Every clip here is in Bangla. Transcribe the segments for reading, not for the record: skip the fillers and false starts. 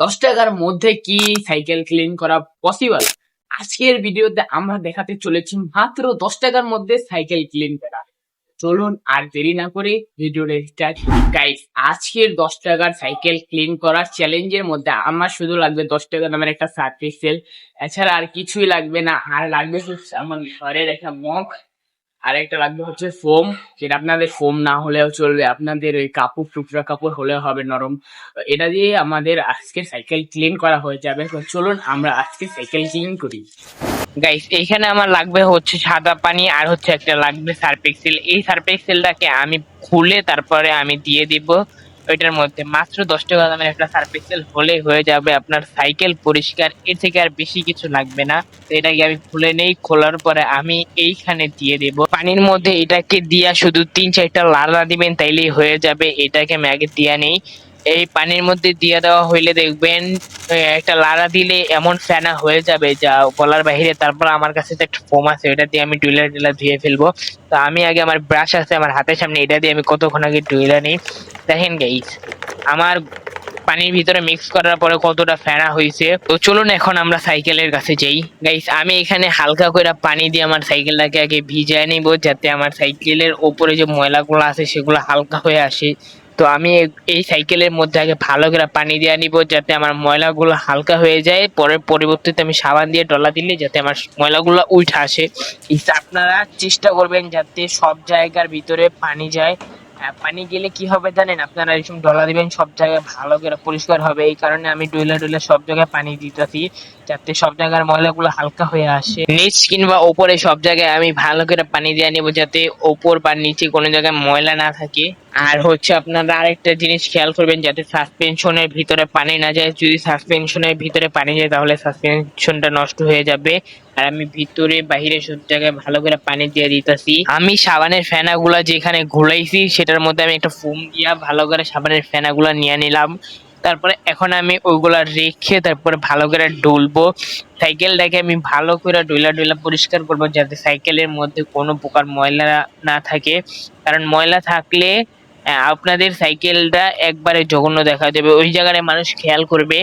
10 টাকার মধ্যে কি সাইকেল ক্লিন করা পসিবল? আজকের ভিডিওতে আমরা দেখাতে চলেছি মাত্র 10 টাকার মধ্যে সাইকেল ক্লিন করা। চলুন আর দেরি না করে ভিডিওটা স্টার্ট। গাইস, আজকের 10 টাকার সাইকেল ক্লিন করার চ্যালেঞ্জের মধ্যে আমার শুধু লাগবে 10 টাকা দামের একটা সার্ভিস সেল, এছাড়া আর কিছুই লাগবে না। আর লাগবে হচ্ছে আমার ঘরের একটা মগ, আর একটা লাগবে হচ্ছে ফোম, যেটা আপনাদের ফোম না হলেও চলবে, আপনাদের ওই কাপড় টুকরা কাপড় হলেও হবে নরম। এটা দিয়ে আমাদের আজকের সাইকেল ক্লিন করা হয়ে যাবে। তো চলুন আমরা আজকে সাইকেল ক্লিন করি। গাইস, এইখানে আমার লাগবে হচ্ছে সাদা পানি, আর হচ্ছে একটা লাগবে সার্ফ এক্সেল। এই সার্ফ এক্সেলটাকে আমি খুলে তারপরে আমি দিয়ে দিব ওইটার মধ্যে। মাত্র 10 টাকা দামের একটা সার্ফ এক্সেল হলেই হয়ে যাবে আপনার সাইকেল পরিষ্কার, এর থেকে আর বেশি কিছু লাগবে না। তো এটাকে আমি খুলে নেই, খোলার পরে আমি এইখানে দিয়ে দেব পানির মধ্যে। এটাকে দিয়া শুধু 3-4টা লাড়া দিবেন, তাইলেই হয়ে যাবে। এটাকে আমি আগে দিয়া নেই। এই পানির মধ্যে দিয়ে দেওয়া হইলে দেখবেন একটা লাড়া দিলে এমন ফেনা হয়ে যাবে যা বলার বাহিরে। তারপর আমার কাছে তো একটা ফোম আছে, ওটা দিয়ে আমি ডুইলা ডুইলা ধুয়ে ফেলবো। তো আমি আগে, আমার ব্রাশ আছে আমার হাতের সামনে, এটা দিয়ে আমি কতক্ষণ আগে ডুইলা নিই। দেখেন গাইস, আমার পানির ভিতরে মিক্স করার পরে কতটা ফেনা হয়েছে। তো চলুন এখন আমরা সাইকেলের কাছে যাই। গাইস, আমি এখানে হালকা করে পানি দিয়ে আমার সাইকেলটাকে আগে ভিজিয়ে নিব, যাতে আমার সাইকেলের ওপরে যে ময়লাগুলো আছে সেগুলো হালকা হয়ে আসে। তো আমি এই সাইকেলের মধ্যে আগে ভালো করে পানি দিয়ে নিব, যাতে আমার ময়লাগুলো হালকা হয়ে যায়। পরে পরিবর্তিতে আমি সাবান দিয়ে ডলা দিলে যাতে আমার ময়লাগুলো উঠে আসে। আপনারা চেষ্টা করবেন যাতে সব জায়গার ভিতরে পানি যায়। পানি গেলে কি হবে জানেন, আপনারা এরকম ডলা দিবেন, সব জায়গায় ভালো করে পরিষ্কার হবে। এই কারণে আমি ডইলা ডইলা সব জায়গায় পানি দিতেছি, যাতে সব জায়গার ময়লাগুলো হালকা হয়ে আসে। নিচ কিংবা ওপরে সব জায়গায় আমি ভালো করে পানি দিয়ে নেবো, যাতে ওপর বা নিচে কোনো জায়গায় ময়লা না থাকে। আর হচ্ছে আপনারা আরেকটা জিনিস খেয়াল করবেন, যাতে সাসপেনশনের ভিতরে পানি না যায়। যদি সাসপেনশনের ভিতরে পানি যায় তাহলে সাসপেনশনটা নষ্ট হয়ে যাবে। আর আমি ভিতরে বাহিরে সব জায়গায় ভালো করে পানি দিয়ে দিতেছি। আমি সাবানের ফেনা গুলা যেখানে ঘুলাইছি সেটার মধ্যে আমি একটা ফোম দিয়া ভালো করে সাবানের ফেনা গুলা নিয়ে নিলাম। তারপরে এখন আমি ওইগুলা রেখে তারপরে ভালো করে ডলবো। সাইকেলটাকে আমি ভালো করে ডইলা ডইলা পরিষ্কার করবো, যাতে সাইকেলের মধ্যে কোনো প্রকার ময়লা না থাকে। কারণ ময়লা থাকলে আপনাদের সাইকেলটা একবারে জঘন্য দেখা যাবে, ওই জায়গায় মানুষ খেয়াল করবে।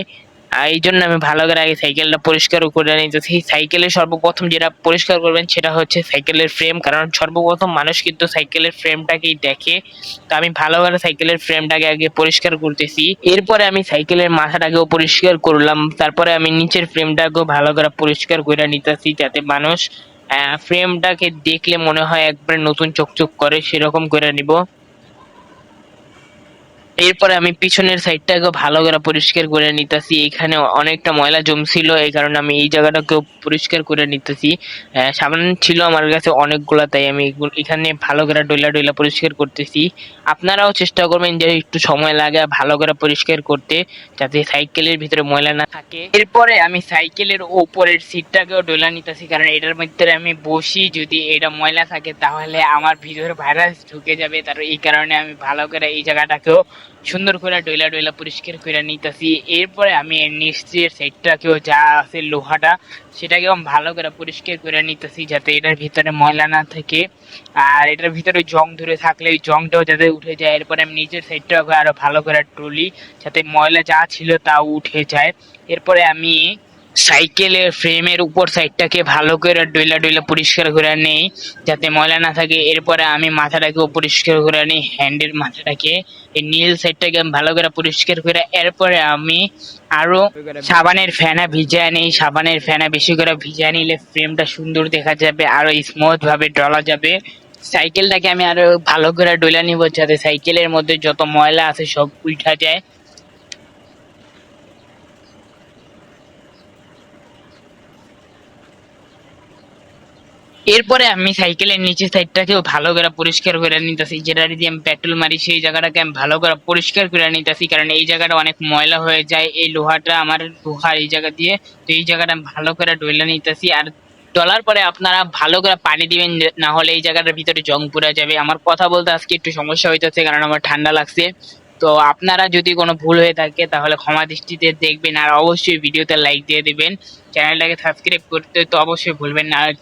এই জন্য আমি ভালো করে আগে সাইকেলটা পরিষ্কার করে নিতেছি। সাইকেলের সর্বপ্রথম যেটা পরিষ্কার করবেন সেটা হচ্ছে সাইকেলের ফ্রেম, কারণ সর্বপ্রথম মানুষ কিন্তু সাইকেলের ফ্রেমটাকেই দেখে। তো আমি ভালো করে সাইকেলের ফ্রেমটাকে আগে পরিষ্কার করতেছি। এরপরে আমি সাইকেলের মাথাটাকেও পরিষ্কার করলাম। তারপরে আমি নিচের ফ্রেমটাকেও ভালো করে পরিষ্কার করে নিতেছি, যাতে মানুষ ফ্রেমটাকে দেখলে মনে হয় একবারে নতুন চকচক করে, সেরকম করে নিব। এরপরে আমি পিছনের সাইডটাকেও ভালো করে পরিষ্কার করে নিতেছি। এখানে অনেকটা ময়লা জমছিল, এই কারণে আমি এই জায়গাটাকেও পরিষ্কার করে নিতেছি। সাবান ছিল আমার কাছে অনেকগুলা, তাই আমি এখানে ভালো করে ডইলা ডইলা পরিষ্কার করতেছি। আপনারাও চেষ্টা করবেন যে একটু সময় লাগে ভালো করে পরিষ্কার করতে, যাতে সাইকেলের ভিতরে ময়লা না থাকে। এরপরে আমি সাইকেলের ওপরের সিটটাকেও ডইলা নিতেছি, কারণ এটার মধ্যে আমি বসি, যদি এটা ময়লা থাকে তাহলে আমার ভিতরে ভাইরাস ঢুকে যাবে। তার এই কারণে আমি ভালো করে এই জায়গাটাকেও সুন্দর করে ডইলা ডইলা পরিষ্কার করে নিতেছি। এরপরে আমি এর নিচের সাইডটাকেও যা আছে লোহাটা, সেটাকেও ভালো করে পরিষ্কার করে নিতেছি, যাতে এটার ভিতরে ময়লা না থাকে। আর এটার ভিতরে জং ধরে থাকলে ওই জংটাও যাতে উঠে যায়। এরপরে আমি নিচের সাইডটাকে আরো ভালো করে টুলি, যাতে ময়লা যা ছিল তা উঠে যায়। এরপরে আমি সাইকেলের ফ্রেমের উপর সাইডটাকে ভালো করে ডইলা ডইলা পরিষ্কার করে নেই, যাতে ময়লা না থাকে। এরপরে আমি মাথাটাকেও পরিষ্কার করে নিই, হ্যান্ডের মাথাটাকে, এই নীল সাইডটাকে আমি ভালো করে পরিষ্কার করে। এরপরে আমি আরো সাবানের ফেনা ভিজিয়ে নিই। সাবানের ফেনা বেশি করে ভিজিয়ে নিলে ফ্রেমটা সুন্দর দেখা যাবে, আরো স্মুথ ভাবে ডলা যাবে। সাইকেলটাকে আমি আরো ভালো করে ডইলা নিব, যাতে সাইকেলের মধ্যে যত ময়লা আছে সব উঠা যায়। এরপরে আমি সাইকেলের নিচের সাইডটাকেও ভালো করে পরিষ্কার করে নিতেছি, যেটা দিয়ে আমি পেট্রোল মারি সেই জায়গাটাকে আমি ভালো করে পরিষ্কার করে নিতেছি, কারণ এই জায়গাটা অনেক ময়লা হয়ে যায় এই লোহাটা, আমার লোহার এই জায়গা দিয়ে। তো এই জায়গাটা আমি ভালো করে ডইলা নিতেছি। আর ডলার পরে আপনারা ভালো করে পানি দিবেন, না হলে এই জায়গাটার ভিতরে জং পুরা যাবে। আমার কথা বলতে আজকে একটু সমস্যা হইতেছে, কারণ আমার ঠান্ডা লাগছে। তো আপনারা যদি কোনো ভুল হয়ে থাকে তাহলে ক্ষমা দৃষ্টিতে দেখবেন, আর অবশ্যই ভিডিওতে লাইক দিয়ে দিবেন। চ্যানেলটাকে সাবস্ক্রাইব করতে তো অবশ্যই ভুলবেন না। আর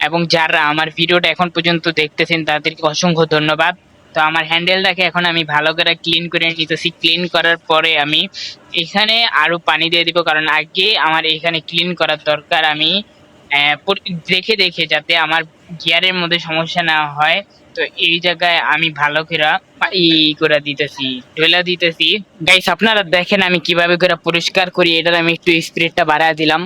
এবং যারা আমার ভিডিওটা এখন পর্যন্ত দেখতেছেন তাদেরকে অসংখ্য ধন্যবাদ। তো আমার হ্যান্ডেলটাকে এখন আমি ভালো করে ক্লিন করে নিতেছি। ক্লিন করার পরে আমি এখানে আরো পানি দিয়ে দিব, কারণ আগে আমার এখানে ক্লিন করার দরকার। আমি দেখে দেখে যাতে আমার গিয়ারের মধ্যে সমস্যা না হয়। তো এই জায়গায় আমি ভালো করে ই করে দিতেছি, ঢেলা দিতেছি। গাইস আপনারা দেখেন আমি কিভাবে করে পরিষ্কার করি। এটার আমি একটু স্পিডটা বাড়ায় দিলাম।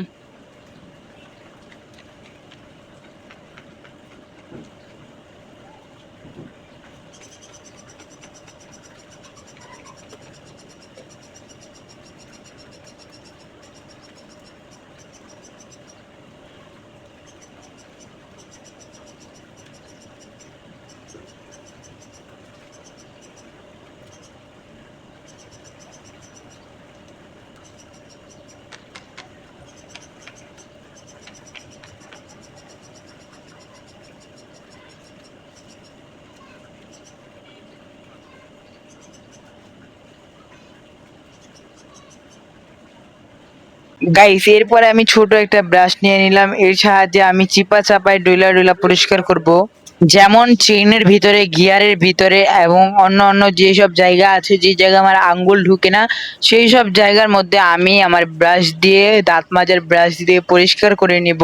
গাইস এরপরে আমি ছোট একটা ব্রাশ নিয়ে নিলাম। এর সাহায্যে আমি চিপা চাপায় ডইলা ডইলা পরিষ্কার করব। যেমন চেইনের ভিতরে, গিয়ারের ভিতরে এবং অন্য অন্য যেসব জায়গা আছে, যে জায়গায় আমার আঙ্গুল ঢুকে না, সেই সব জায়গার মধ্যে আমি আমার ব্রাশ দিয়ে, দাঁত মাজার ব্রাশ দিয়ে পরিষ্কার করে নিব।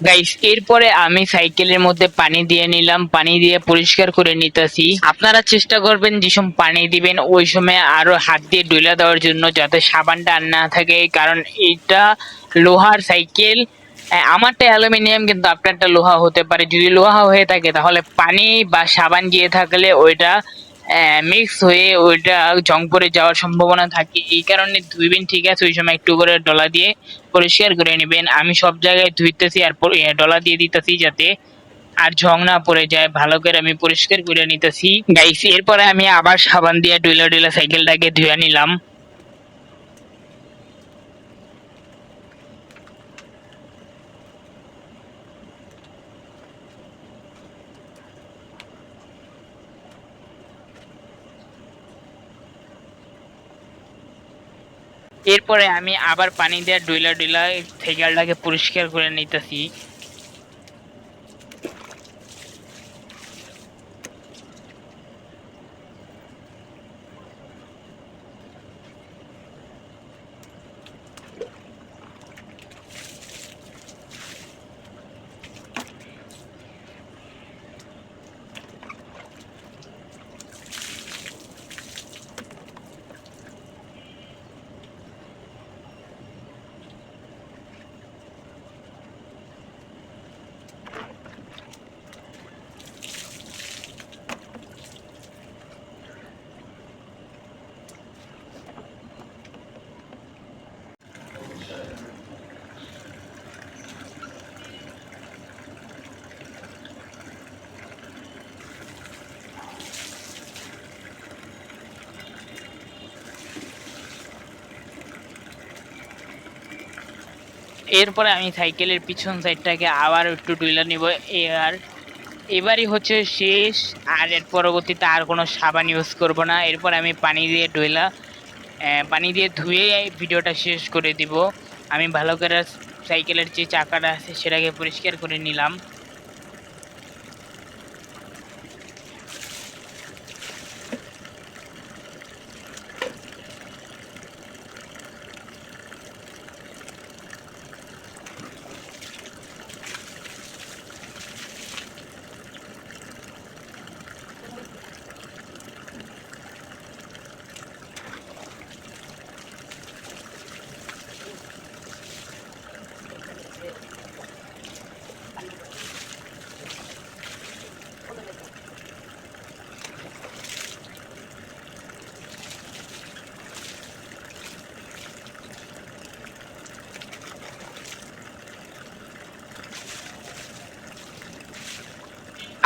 গাইস এরপরে আমি সাইকেলের মধ্যে পানি দিয়ে নিলাম, পানি দিয়ে পরিষ্কার করে নিতেছি। আপনারা চেষ্টা করবেন যে সময় পানি দিবেন ওই সময় আরো হাত দিয়ে ডুলা দেওয়ার জন্য, যাতে সাবানটা আর না থাকে, কারণ এটা লোহার সাইকেল। আমারটা অ্যালুমিনিয়াম, কিন্তু আপনারটা লোহা হতে পারে। যদি লোহা হয়ে থাকে তাহলে পানি বা সাবান দিয়ে থাকলে ওইটা মিক্স হয়ে ওইটা জং পড়ে যাওয়ার সম্ভাবনা থাকে। এই কারণে ধুইবেন, ঠিক আছে, ওই সময় একটু করে ডলা দিয়ে পরিষ্কার করে নেবেন। আমি সব জায়গায় ধুইতেছি আর ডলা দিয়ে দিতেছি, যাতে আর ঝং না পড়ে যায়। ভালো করে আমি পরিষ্কার করে নিতেছি। গাইস এরপরে আমি আবার সাবান দিয়ে ডুলা ডুলা সাইকেলটাকে ধুয়ে নিলাম। এরপরে আমি আবার পানি দিয়ে ডুলা ডুলা সাইকেলটাকে পরিষ্কার করে নিতেছি। এরপরে আমি সাইকেলের পিছন সাইডটাকে আবার একটু ডুলা নিব। এবারই হচ্ছে শেষ, আর এর পরবর্তীতে আর কোনো সাবান ইউজ করব না। এরপর আমি পানি দিয়ে পানি দিয়ে ধুয়ে ভিডিওটা শেষ করে দিব। আমি ভালো করে সাইকেলের যে চাকাটা আছে সেটাকে পরিষ্কার করে নিলাম।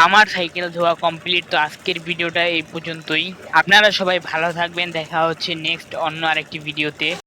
আমার সাইকেল ধোয়া কমপ্লিট। তো আজকের ভিডিওটা এই পর্যন্তই। আপনারা সবাই ভালো থাকবেন, দেখা হচ্ছে নেক্সট অন্য আরেকটি ভিডিওতে।